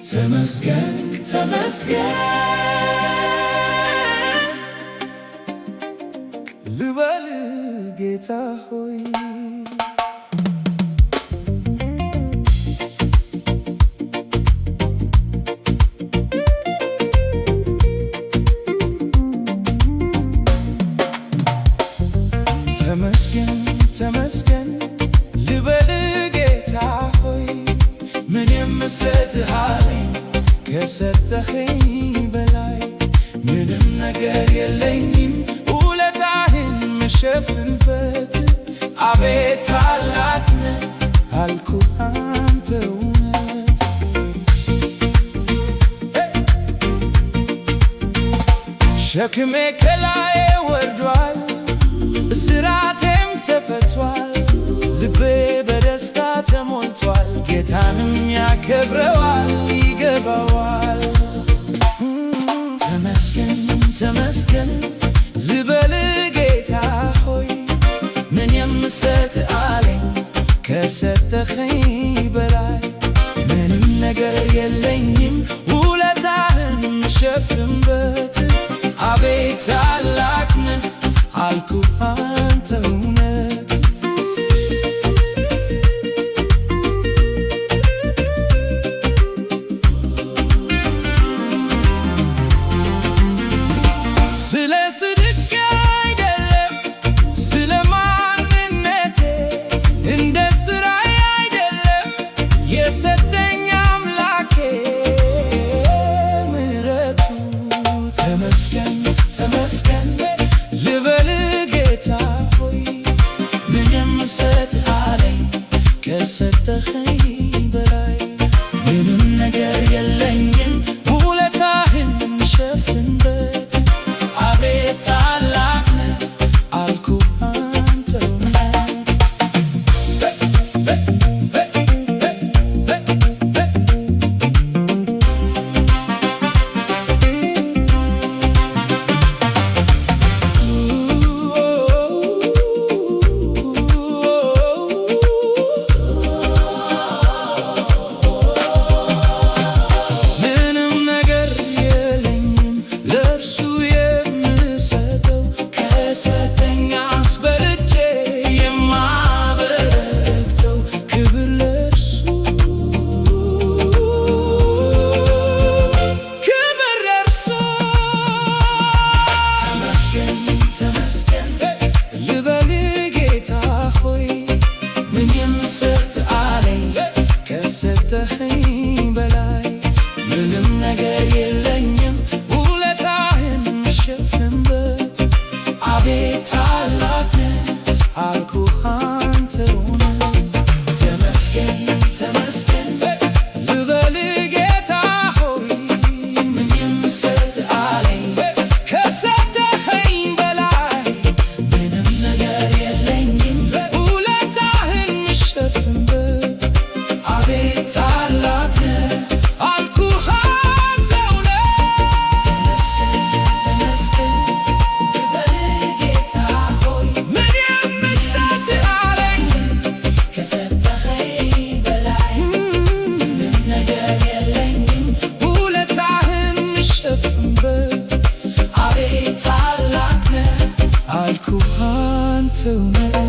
ተመስገን ተመስገን ልበል ጌታ ሆይ ተመስገን ተመስገን ልበል ጌታ ሆይ ምን የምሰጥሃለኝ ከሰጠኸኝ በላይ ምንም ነገር የለኝም ውለታህን ምሸፍንበት አቤት ታላቅ ነህ አልኩህ አንተ እውነት ሸክሜ ከላዬ ወርዷል እስራቴም ተፈቷል ልቤ በደስታ ተሞልቷል ጌታንም ያከብረዋል ይገባዋል ተመስገን ተመስገን ልበል ጌታ ሆይ ምን የምሰጥሃለኝ ከሰጠኸኝ በላይ ምንም ነገር የለኝም ውለታህን ምሸፍንበት አቤት ታላቅ ነህ አልኩህ አንተ እውነት ስለ ጽድቄ አይደለም ስለ ማንነቴ እንደ ሥራዬ አይደለም የሰጠኝ አምላኬ ምሕረቱ ተመስገን ተመስገን ልበል ጌታ ሆይ ምን የምሰጥሃለኝ ከሰጠኸኝ በላይ ምንም ነገር የለኝም ውለታህን ምሸፍንበት አቤት ታላቅ ነህ አልኩህ አንተ እውነት ምንም ነገር የለኝም ለእርሱ የምሰጠው ከሰጠኝ አስበልጬ የማበረክተው ክብር ለእርሱ ክብር ለእርሱ ተመስገን ተመስገን ልበል ጌታ ሆይ ምን የምሰጥሃለኝ ከሰጠኸኝ በላይ ምንም ነገር የለኝም ውለታህን ምሸፍንበት አቤት ታላቅ ነህ አልኩህ አንተ እውነት ተመስገን ተመስገን ልበል ጌታ ሆይ ምን የምሰጥሃለኝ ከሰጠኸኝ በላይ ምንም ነገር የለኝም ውለታህን ምሸፍንበት አቤት ታላቅ ነህ አልኩህ አንተ እውነት ተመስገን ተመስገን ልበል ጌታ ሆይ ምን የምሰጥሃለኝ ከሰጠኸኝ በላይ ምንም ነገር የለኝም ውለታህን ምሸፍንበት አቤት ታላቅ ነህ አልኩህ አንተ እውነት